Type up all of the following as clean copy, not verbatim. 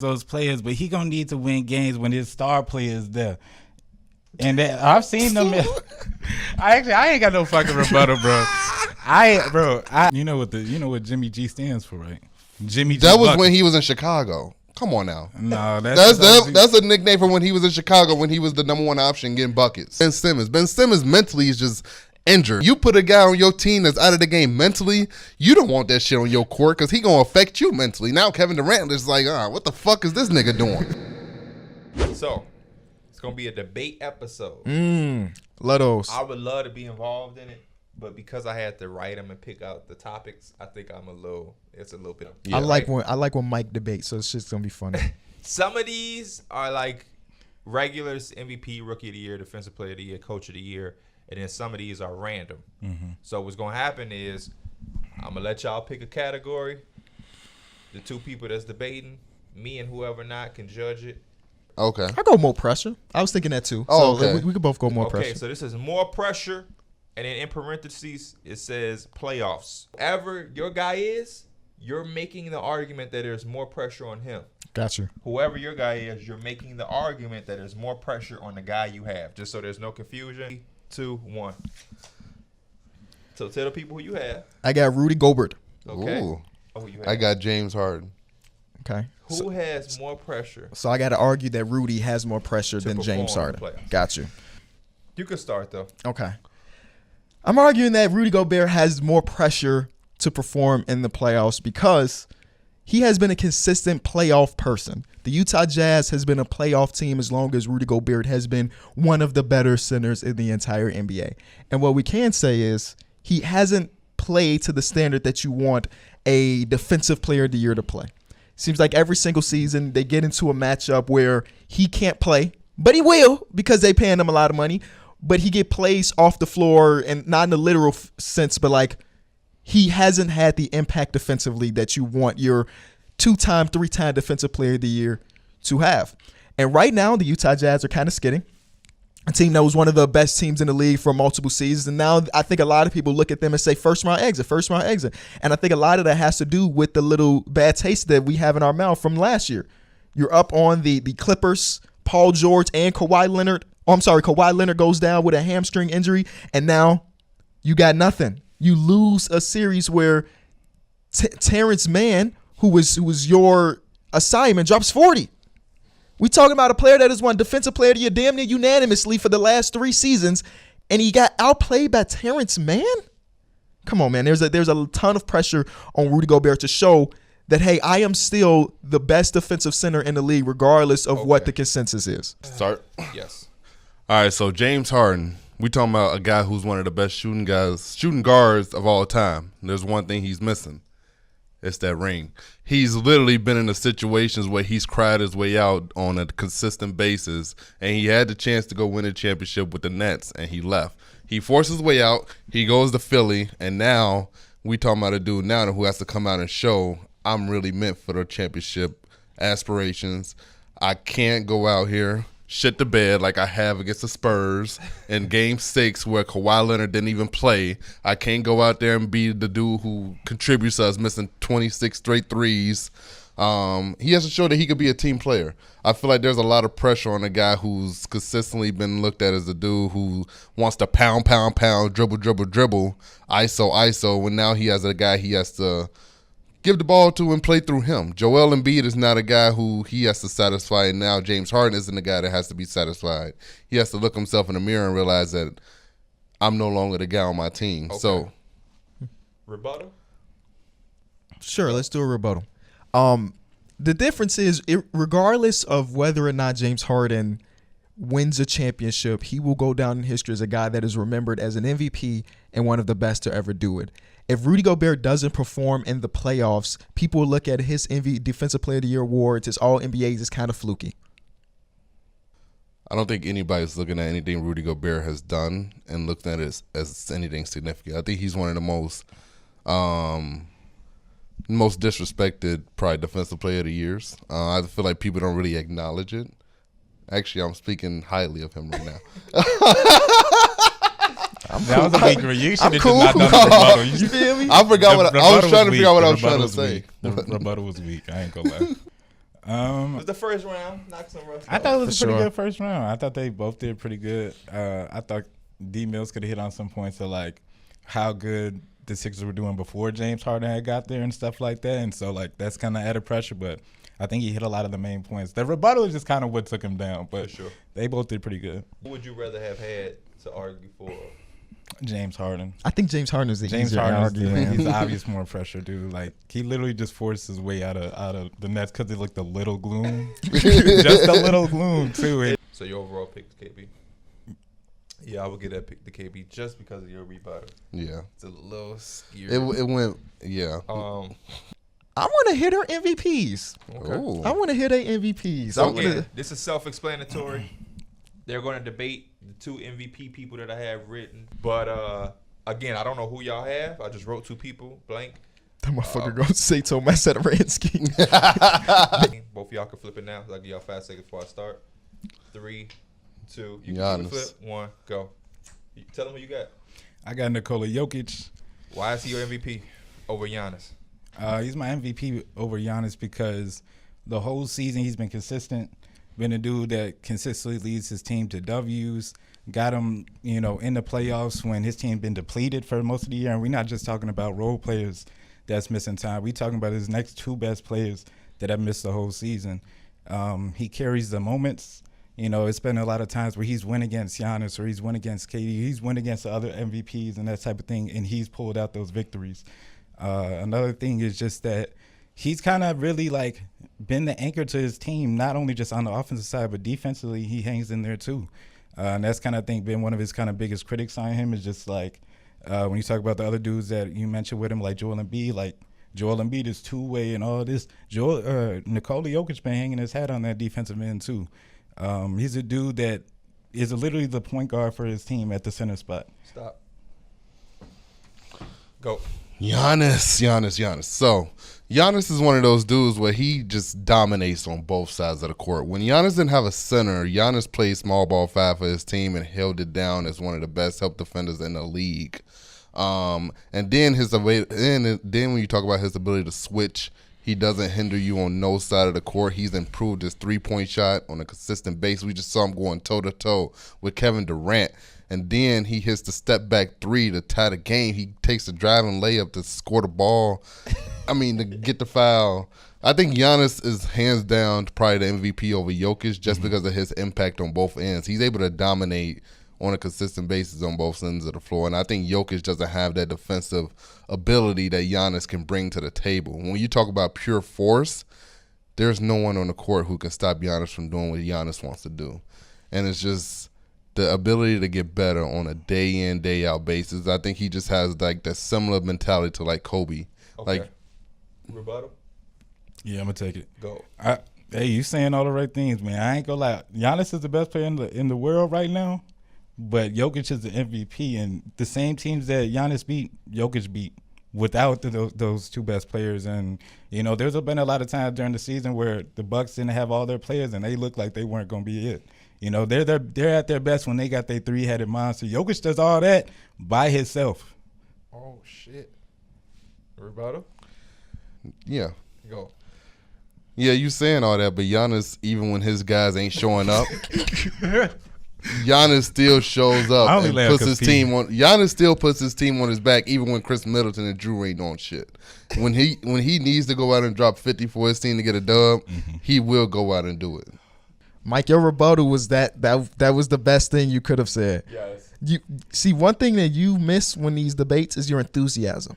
those players, but he gonna need to win games when his star player is there. And that, I've seen them. I ain't got no fucking rebuttal, bro. You know what Jimmy G stands for, right? Jimmy G. That was when he was in Chicago. Come on now. No, that's a nickname from when he was in Chicago when he was the number one option getting buckets. Ben Simmons mentally is just injured. You put a guy on your team that's out of the game mentally, you don't want that shit on your court because he gonna affect you mentally. Now Kevin Durant is like, what the fuck is this nigga doing? So it's gonna be a debate episode. Love those. I would love to be involved in it, but because I had to write them and pick out the topics, I think it's a little bit. I like when Mike debates, so it's just gonna be funny. Some of these are like regulars: MVP, Rookie of the Year, Defensive Player of the Year, Coach of the Year. And then some of these are random. Mm-hmm. So what's going to happen is I'm going to let y'all pick a category. The two people that's debating, me and whoever not, can judge it. Okay. I go more pressure. I was thinking that too. Oh, so okay. we could both go more pressure. Okay, so this is more pressure. And then in parentheses, it says playoffs. Whoever your guy is, you're making the argument that there's more pressure on him. Gotcha. Whoever your guy is, you're making the argument that there's more pressure on the guy you have. Just so there's no confusion. 2, 1. So tell the people who you have. I got Rudy Gobert. Okay. Ooh. Oh, who you have? I got James Harden. Okay. Who has more pressure? So I got to argue that Rudy has more pressure than James Harden. Got you. You can start though. Okay. I'm arguing that Rudy Gobert has more pressure to perform in the playoffs because he has been a consistent playoff person. The Utah Jazz has been a playoff team as long as Rudy Gobert has been one of the better centers in the entire NBA. And what we can say is he hasn't played to the standard that you want a defensive player of the year to play. Seems like every single season they get into a matchup where he can't play, but he will because they paying him a lot of money. But he get plays off the floor, and not in the literal sense, but like he hasn't had the impact defensively that you want your 2-time, 3-time defensive player of the year to have. And right now, the Utah Jazz are kind of skidding. A team that was one of the best teams in the league for multiple seasons. And now I think a lot of people look at them and say first round exit. And I think a lot of that has to do with the little bad taste that we have in our mouth from last year. You're up on the Clippers, Paul George and Kawhi Leonard. Kawhi Leonard goes down with a hamstring injury. And now you got nothing. You lose a series where Terrence Mann, who was your assignment, drops 40. We talking about a player that has won Defensive Player of the Year damn near unanimously for the last 3 seasons, and he got outplayed by Terrence Mann? Come on, man. There's a ton of pressure on Rudy Gobert to show that, hey, I am still the best defensive center in the league regardless of what the consensus is. Start? Yes. All right, so James Harden. We talking about a guy who's one of the best shooting guards of all time. There's one thing he's missing. It's that ring. He's literally been in the situations where he's cried his way out on a consistent basis, and he had the chance to go win a championship with the Nets, and he left. He forced his way out. He goes to Philly, and now we talking about a dude now who has to come out and show I'm really meant for the championship aspirations. I can't go out here, shit the bed like I have against the Spurs in Game 6 where Kawhi Leonard didn't even play. I can't go out there and be the dude who contributes to us missing 26 straight threes. He has to show that he could be a team player. I feel like there's a lot of pressure on a guy who's consistently been looked at as the dude who wants to pound, dribble, ISO, when now he has a guy he has to give the ball to and play through him. Joel Embiid is not a guy who he has to satisfy, and now James Harden isn't the guy that has to be satisfied. He has to look himself in the mirror and realize that I'm no longer the guy on my team. Okay. So, rebuttal? Sure, let's do a rebuttal. The difference is, regardless of whether or not James Harden wins a championship, he will go down in history as a guy that is remembered as an MVP and one of the best to ever do it. If Rudy Gobert doesn't perform in the playoffs, people will look at his Defensive Player of the Year awards, his All-NBAs, as kind of fluky. I don't think anybody's looking at anything Rudy Gobert has done and looking at it as anything significant. I think he's one of the most disrespected, probably Defensive Player of the Years. I feel like people don't really acknowledge it. Actually, I'm speaking highly of him right now. That was a big You should have cool. just not done the rebuttal. You feel me? I forgot I was trying to figure out what I was trying to say. The rebuttal was weak. I ain't gonna lie. It was the first round. Knock some rust I off. thought it was For a pretty sure. good first round. I thought they both did pretty good. I thought D Mills could have hit on some points of like how good the Sixers were doing before James Harden had got there and stuff like that. And so like that's kind of added pressure, but I think he hit a lot of the main points. The rebuttal is just kind of what took him down, but For sure. they both did pretty good. Who would you rather have had to argue for? James Harden. I think James Harden is the James easier Harden, argument. he's the obvious more pressure dude. Like he literally just forced his way out of the Nets because it looked a little gloom, just a little gloom too. So your overall pick is KB. Yeah, I would get that pick to KB just because of your rebuttal. Yeah. It's a little scary. It went, yeah. I want to hit her MVPs. Okay. Ooh. I want to hit her MVPs. I So wanna, again, this is self-explanatory. They're going to debate the 2 MVP people that I have written. But again, I don't know who y'all have. I just wrote 2 people blank. that motherfucker gonna say Tomas Satoransky. Both of y'all can flip it now. I'll give y'all 5 seconds before I start. 3, 2, you Giannis. can flip. 1, go. Tell them who you got. I got Nikola Jokic. Why is he your MVP over Giannis? He's my MVP over Giannis because the whole season he's been consistent. Been a dude that consistently leads his team to W's. Got him, in the playoffs when his team been depleted for most of the year. And we're not just talking about role players that's missing time. We're talking about his next 2 best players that have missed the whole season. He carries the moments. It's been a lot of times where he's won against Giannis or he's won against KD. He's won against the other MVPs and that type of thing, and he's pulled out those victories. Another thing is just that he's kind of really like been the anchor to his team, not only just on the offensive side, but defensively he hangs in there too. And that's kind of, I think, been one of his kind of biggest critics on him is just like when you talk about the other dudes that you mentioned with him, like Joel Embiid, like Joel Embiid is two-way and all this. Nikola Jokic been hanging his hat on that defensive end too. He's a dude that is literally the point guard for his team at the center spot. Stop. Go. Giannis. So, Giannis is one of those dudes where he just dominates on both sides of the court. When Giannis didn't have a center, Giannis played small ball 5 for his team and held it down as one of the best help defenders in the league. And then then when you talk about his ability to switch, he doesn't hinder you on no side of the court. He's improved his 3-point shot on a consistent basis. We just saw him going toe-to-toe with Kevin Durant. And then he hits the step-back 3 to tie the game. He takes the driving layup to score the ball. To get the foul. I think Giannis is hands down probably the MVP over Jokic just because of his impact on both ends. He's able to dominate on a consistent basis on both ends of the floor. And I think Jokic doesn't have that defensive ability that Giannis can bring to the table. When you talk about pure force, there's no one on the court who can stop Giannis from doing what Giannis wants to do. And it's just the ability to get better on a day in, day out basis. I think he just has like that similar mentality to like Kobe. Okay. Like, Rebuttal. Yeah, I'm gonna take it. Go. Hey, you saying all the right things, man. I ain't gonna lie. Giannis is the best player in the world right now, but Jokic is the MVP, and the same teams that Giannis beat, Jokic beat without those 2 best players. And there's been a lot of times during the season where the Bucks didn't have all their players, and they looked like they weren't gonna be it. They're at their best when they got their 3-headed monster. Jokic does all that by himself. Oh, shit. Rebuttal. yeah. Go. Yeah, you saying all that, but Giannis, even when his guys ain't showing up, Giannis still shows up I only and laugh puts 'cause his team on. Giannis still puts his team on his back, even when Chris Middleton and Drew ain't on shit. When he needs to go out and drop 50 for his team to get a dub, he will go out and do it. Mike, your rebuttal was that was the best thing you could have said. Yes. You see, one thing that you miss when these debates is your enthusiasm.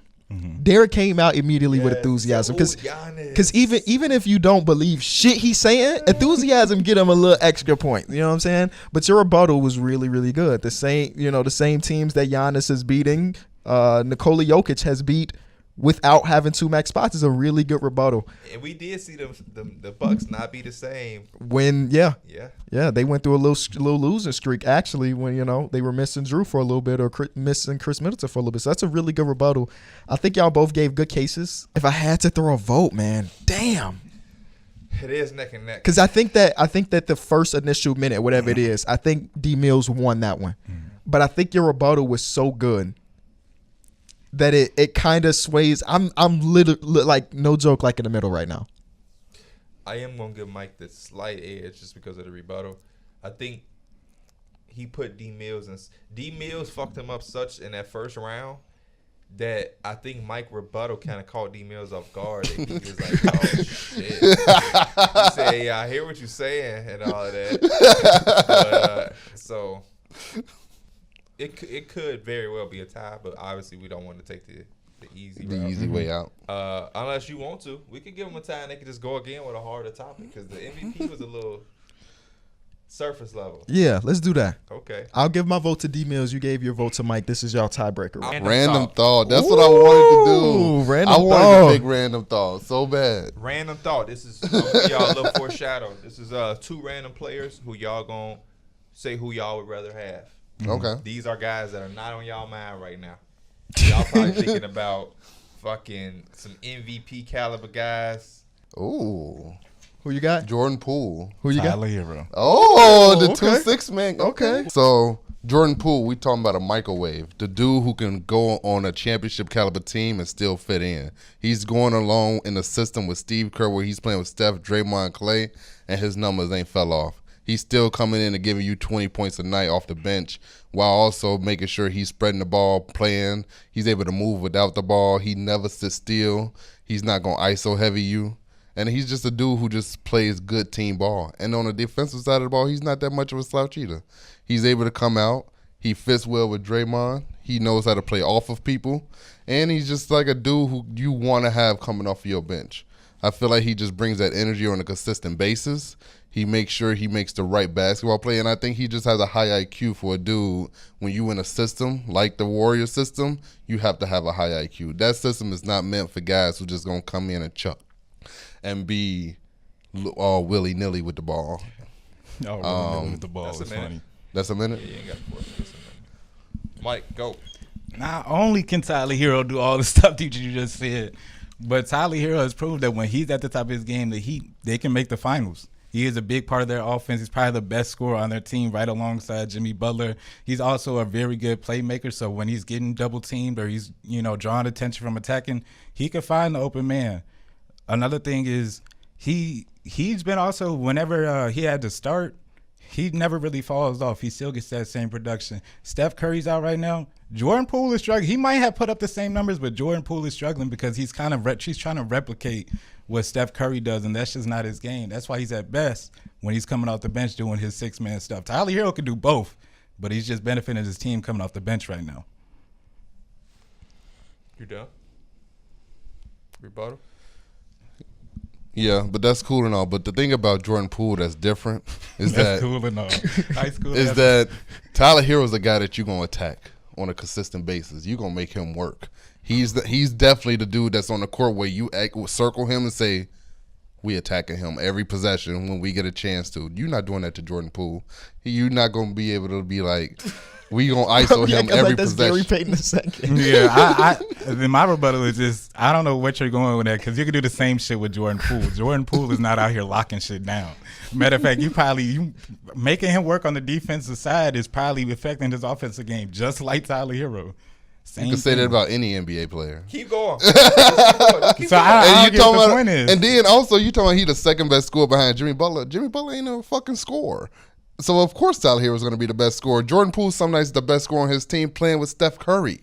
Derek came out immediately with enthusiasm because even if you don't believe shit he's saying, enthusiasm get him a little extra point. You know what I'm saying? But your rebuttal was really, really good. The same teams that Giannis is beating, Nikola Jokic has beat without having 2 max spots is a really good rebuttal. And we did see the Bucks not be the same. When Yeah. they went through a little losing streak actually when they were missing Drew for a little bit or missing Chris Middleton for a little bit. So that's a really good rebuttal. I think y'all both gave good cases. If I had to throw a vote, man, damn. It is neck and neck. Because I think that the first initial minute, whatever it is, I think D Mills won that one. But I think your rebuttal was so good that it kind of sways. I'm literally like no joke, like in the middle right now. I am gonna give Mike the slight edge just because of the rebuttal. I think he put D Mills and D Mills fucked him up such in that first round that I think Mike rebuttal kind of caught D Mills off guard. And he was like, "Oh shit!" He said, "Yeah, I hear what you're saying and all of that." But, so it could very well be a tie, but obviously we don't want to take the easy route. easy way out. Unless you want to, we could give them a tie and they could just go again with a harder topic because the MVP was a little surface level. Yeah, let's do that. Okay. I'll give my vote to D Mills. You gave your vote to Mike. This is y'all tiebreaker. Random thought. That's what I wanted to do. Random I wanted thought. to pick random thought so bad. Random thought. This is y'all a little foreshadow. This is 2 random players who y'all gonna say who y'all would rather have. Okay. These are guys that are not on y'all mind right now. Y'all probably thinking about fucking some MVP caliber guys. Ooh. Who you got? Jordan Poole. Who you got? Tyler Hero. Oh, the okay. 2-6 man. Okay. So Jordan Poole, we talking about a microwave. The dude who can go on a championship caliber team and still fit in. He's going along in the system with Steve Kerr where he's playing with Steph, Draymond, Clay, and his numbers ain't fell off. He's still coming in and giving you 20 points a night off the bench while also making sure he's spreading the ball, playing. He's able to move without the ball. He never sits still. He's not going to ISO heavy you. And he's just a dude who just plays good team ball. And on the defensive side of the ball, he's not that much of a slouch either. He's able to come out. He fits well with Draymond. He knows how to play off of people. And he's just like a dude who you want to have coming off of your bench. I feel like he just brings that energy on a consistent basis. He makes sure he makes the right basketball play, and I think he just has a high IQ for a dude. When you in a system like the Warrior system, you have to have a high IQ. That system is not meant for guys who just going to come in and chuck and be all willy-nilly with the ball. Willy-nilly with the ball That's is a minute. funny. That's a minute? Yeah, you ain't got to force it. That's a minute. Mike, go. Not only can Tyler Hero do all the stuff that you just said, but Tyler Hero has proved that when he's at the top of his game, that they can make the finals. He is a big part of their offense. He's probably the best scorer on their team right alongside Jimmy Butler. He's also a very good playmaker, so when he's getting double teamed or he's, drawing attention from attacking, he can find the open man. Another thing is he's been also, whenever he had to start, he never really falls off. He still gets that same production. Steph Curry's out right now. Jordan Poole is struggling. He might have put up the same numbers, but Jordan Poole is struggling because he's trying to replicate what Steph Curry does, and that's just not his game. That's why he's at best when he's coming off the bench doing his 6-man stuff. Tyler Hero can do both, but he's just benefiting his team coming off the bench right now. You done? Rebuttal? Yeah, but that's cool and all. But the thing about Jordan Poole that's different is That's that cool and all. High school is that Tyler Hero's a guy that you're gonna attack on a consistent basis. You're gonna make him work. He's definitely the dude that's on the court where you circle him and say, we attacking him every possession when we get a chance to. You're not doing that to Jordan Poole. You're not gonna be able to be like, we gonna ISO him every like that's Gary possession. Payton II. Yeah, then my rebuttal is just, I don't know what you're going with that because you can do the same shit with Jordan Poole. Jordan Poole is not out here locking shit down. Matter of fact, you making him work on the defensive side is probably affecting his offensive game, just like Tyler Hero. Same You can say thing. that about any NBA player. Keep going. Just keep So going. I don't get what the about, point is. and then also you talking about he the second best scorer behind Jimmy Butler. Jimmy Butler ain't no fucking scorer. So of course Tyler Hero is going to be the best scorer. Jordan Poole some nights the best scorer on his team playing with Steph Curry.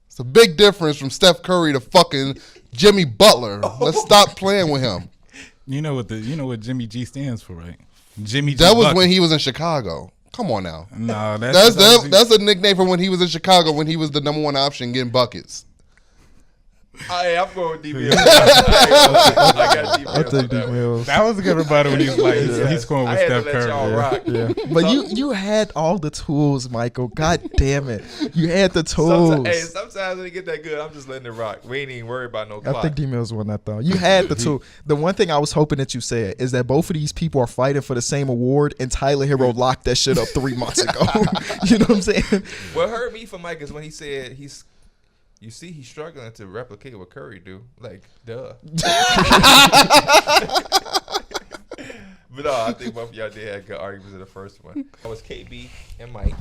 It's a big difference from Steph Curry to fucking Jimmy Butler. Let's stop playing with him. You know what Jimmy G stands for, right? Jimmy G. That was Bucket. when he was in Chicago. Come on now. No, That's a nickname from when he was in Chicago when he was the number one option getting buckets. Hey, I'm going DB. I got DB. I take D Mills. that was a good rebuttal when he was like, he's scoring with I had to Steph let y'all Curry. rock. Yeah. But you had all the tools, Michael. God damn it. You had the tools. Sometimes when it get that good, I'm just letting it rock. We ain't even worried about no I clock. think D Mills won that though. You had the tool. The one thing I was hoping that you said is that both of these people are fighting for the same award, and Tyler Hero locked that shit up 3 months ago. You know what I'm saying? What hurt me for Mike is when he said he's struggling to replicate what Curry do. Like, duh. But no, I think both of y'all did have good arguments in the first one. That was KB and Mike.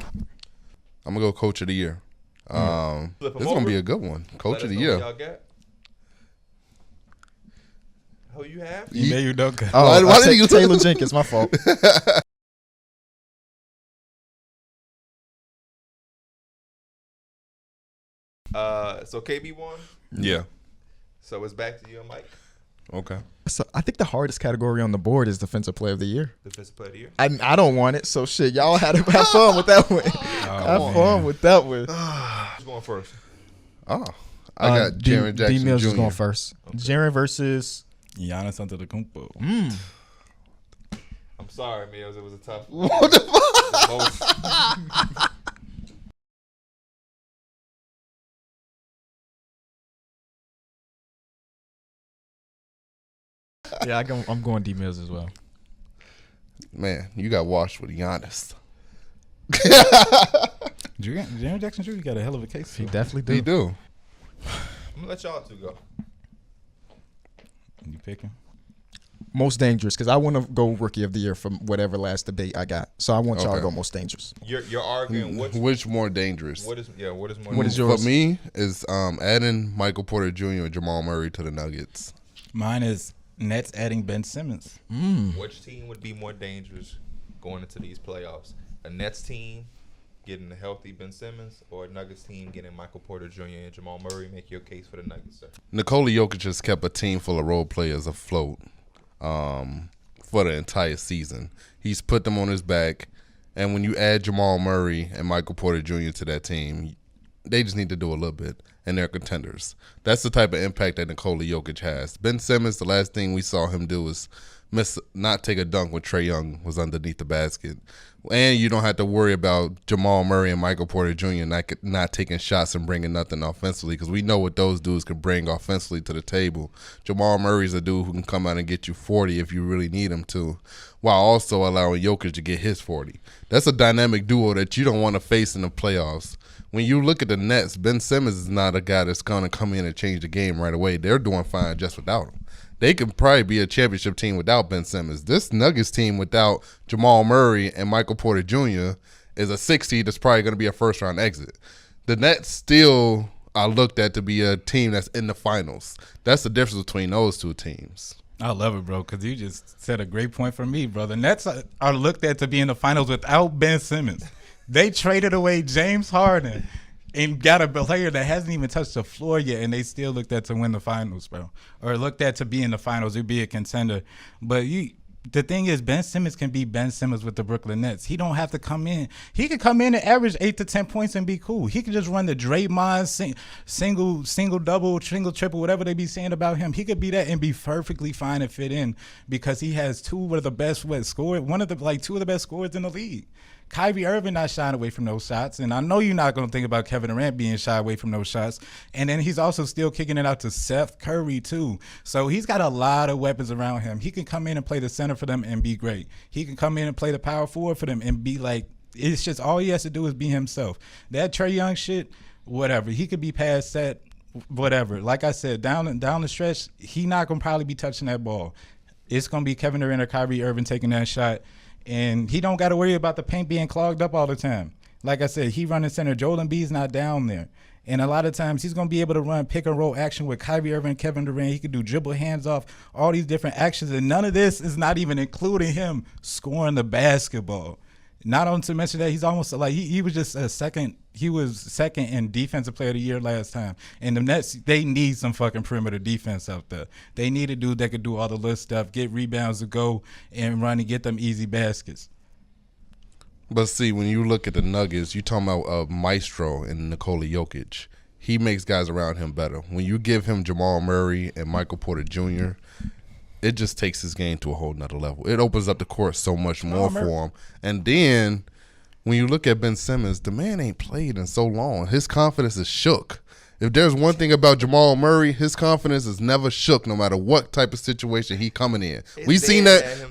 I'm gonna go coach of the year. Flip 'em This is gonna over. be a good one. Coach Let of us the know who year. y'all got. Who you have? You don't. Oh, Why did you Taylor Jenkins? My fault. So KB won. Yeah. So it's back to you, Mike. Okay. So I think the hardest category on the board is Defensive Player of the Year. Defensive player of the year. I don't want it, so shit. Y'all had to have fun with that one. Have fun with that one. Who's going first? Oh, I got Jaren Jackson D Mills Jr. is going first. Okay. Jaren versus. Giannis Antetokounmpo. I'm sorry, Mills. It was a tough. What the fuck? Yeah, I'm going D Mills as well. Man, you got washed with Giannis. Jaren Jackson Jr. got a hell of a case. He definitely do. He do. I'm gonna let y'all two go. You picking? Most dangerous, because I want to go Rookie of the Year from whatever last debate I got. So I want y'all to Okay. go most dangerous. You're arguing Which more dangerous? what is more What is yours? For me is adding Michael Porter Jr. and Jamal Murray to the Nuggets. Mine is Nets adding Ben Simmons. Which team would be more dangerous going into these playoffs? A Nets team getting a healthy Ben Simmons, or a Nuggets team getting Michael Porter Jr. and Jamal Murray? Make your case for the Nuggets, sir. Nikola Jokic has kept a team full of role players afloat for the entire season. He's put them on his back, and when you add Jamal Murray and Michael Porter Jr. to that team, they just need to do a little bit, and they're contenders. That's the type of impact that Nikola Jokic has. Ben Simmons, the last thing we saw him do was not take a dunk when Trae Young was underneath the basket. And you don't have to worry about Jamal Murray and Michael Porter Jr. not taking shots and bringing nothing offensively, because we know what those dudes can bring offensively to the table. Jamal Murray's a dude who can come out and get you 40 if you really need him to, while also allowing Jokic to get his 40. That's a dynamic duo that you don't want to face in the playoffs. When you look at the Nets, Ben Simmons is not a guy that's going to come in and change the game right away. They're doing fine just without him. They could probably be a championship team without Ben Simmons. This Nuggets team without Jamal Murray and Michael Porter Jr. is a 6 seed that's probably going to be a first-round exit. The Nets still are looked at to be a team that's in the finals. That's the difference between those two teams. I love it, bro, because you just said a great point for me, brother. Nets are looked at to be in the finals without Ben Simmons. They traded away James Harden and got a player that hasn't even touched the floor yet, and they still looked at to win the finals, bro, or looked at to be in the finals or be a contender. But the thing is, Ben Simmons can be Ben Simmons with the Brooklyn Nets. He don't have to come in. He could come in and average 8 to 10 points and be cool. He could just run the Draymond single double, single triple, whatever they be saying about him. He could be that and be perfectly fine and fit in, because he has two of the best two of the best scorers in the league. Kyrie Irving not shying away from those shots, and I know you're not going to think about Kevin Durant being shy away from those shots. And then he's also still kicking it out to Seth Curry too. So he's got a lot of weapons around him. He can come in and play the center for them and be great. He can come in and play the power forward for them and be like, it's just all he has to do is be himself. That Trae Young shit, whatever. He could be past that, whatever. Like I said, down the stretch, he not going to probably be touching that ball. It's going to be Kevin Durant or Kyrie Irving taking that shot. And he don't got to worry about the paint being clogged up all the time. Like I said, he running center. Joel Embiid's not down there. And a lot of times he's going to be able to run pick and roll action with Kyrie Irving and Kevin Durant. He could do dribble, hands off, all these different actions. And none of this is not even including him scoring the basketball. Not on to mention that he's almost like he was just second in defensive player of the year last time. And the Nets, they need some fucking perimeter defense out there. They need a dude that could do all the little stuff, get rebounds to go and run and get them easy baskets. But see, when you look at the Nuggets, you talking about a maestro in Nikola Jokic. He makes guys around him better. When you give him Jamal Murray and Michael Porter Jr., it just takes his game to a whole nother level. It opens up the court so much more for him. And then when you look at Ben Simmons, the man ain't played in so long. His confidence is shook. If there's one thing about Jamal Murray, his confidence is never shook, no matter what type of situation he coming in. We seen that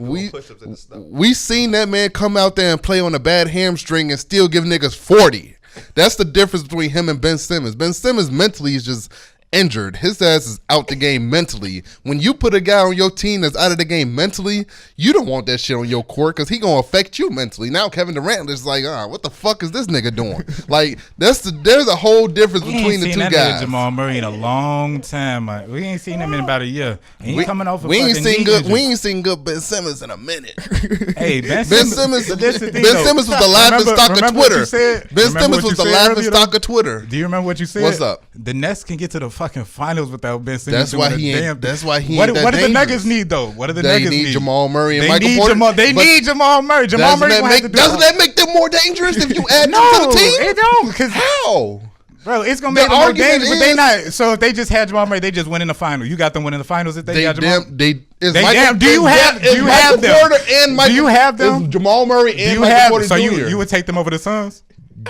man come out there and play on a bad hamstring and still give niggas 40. That's the difference between him and Ben Simmons. Ben Simmons mentally is just injured. His ass is out the game mentally. When you put a guy on your team that's out of the game mentally, you don't want that shit on your court because he gonna affect you mentally. Now Kevin Durant is like, what the fuck is this nigga doing? Like there's a whole difference between the two guys. Jamal Murray in a long time. We ain't seen him in about a year. And he coming off. We ain't seen good Ben Simmons in a minute. Hey, Ben Simmons. Ben Simmons was the laughing stock of Twitter. Ben Simmons was the laughing stock of Twitter. Do you remember what you said? What's up? The Nets can get to the fucking finals without Ben Simmons. That's why he ain't. What do the Nuggets need though? What do the Nuggets need? They need Jamal Murray and Michael Porter. They need Jamal Murray. Jamal Murray doesn't that make them more dangerous if you add them to the team? It don't. How? Bro, it's gonna make them more dangerous, but they not. So if they just had Jamal Murray, they just win in the final. You got them winning the finals if they got Jamal. Do you have them? Do you have them? Jamal Murray and Michael Porter So Jr. you would take them over the Suns?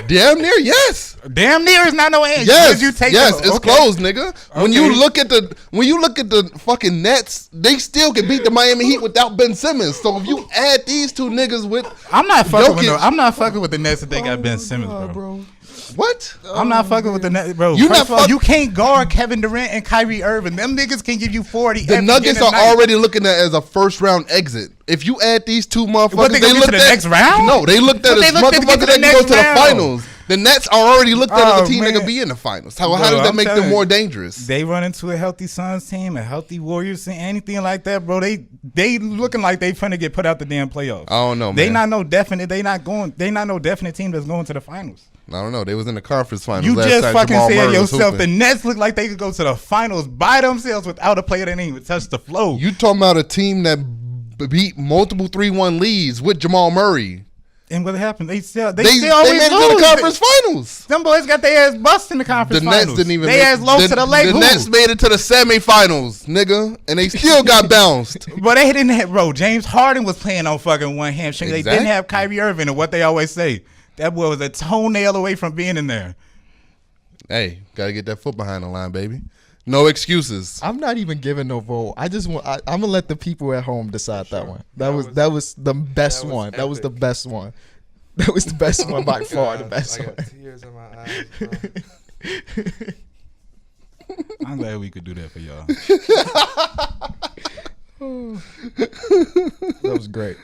Damn near, yes. Damn near is not no answer. Yes, It's close, nigga. When you look at the fucking Nets, they still can beat the Miami Heat without Ben Simmons. So if you add these two niggas with, I'm not fucking with the Nets if they got Ben Simmons, bro. What? I'm not fucking with the Nets, bro. You can't guard Kevin Durant and Kyrie Irving. Them niggas can give you 40. The Nuggets are already looking at it as a first round exit. If you add these two motherfuckers, they looked at the next round. No, they looked at as motherfuckers that can go to the finals. The Nets are already looked at as a team that can be in the finals. How does that make them more dangerous? They run into a healthy Suns team, a healthy Warriors team, anything like that, bro. They looking like they finna get put out the damn playoffs. I don't know, man. They not no definite team that's going to the finals. I don't know. They was in the conference finals. You just fucking said yourself. The Hooping. Nets look like they could go to the finals by themselves without a player that ain't even touch the floor. You talking about a team that beat multiple 3-1 leads with Jamal Murray. And what happened? They still made it to the conference finals. Them boys got their ass bust in the conference finals. The Nets didn't even. They ass lost to the Lake. The Nets made it to the semifinals, nigga, and they still got bounced. But they didn't have, bro. James Harden was playing on fucking one hamstring. Exactly. They didn't have Kyrie Irving, and what they always say, that boy was a toenail away from being in there. Hey, gotta get that foot behind the line, baby. No excuses. I'm not even giving no vote. I'm gonna let the people at home decide that one. That was the best one. That was the best one. That was the best one by far. The best one. Tears in my eyes, bro. I'm glad we could do that for y'all. That was great.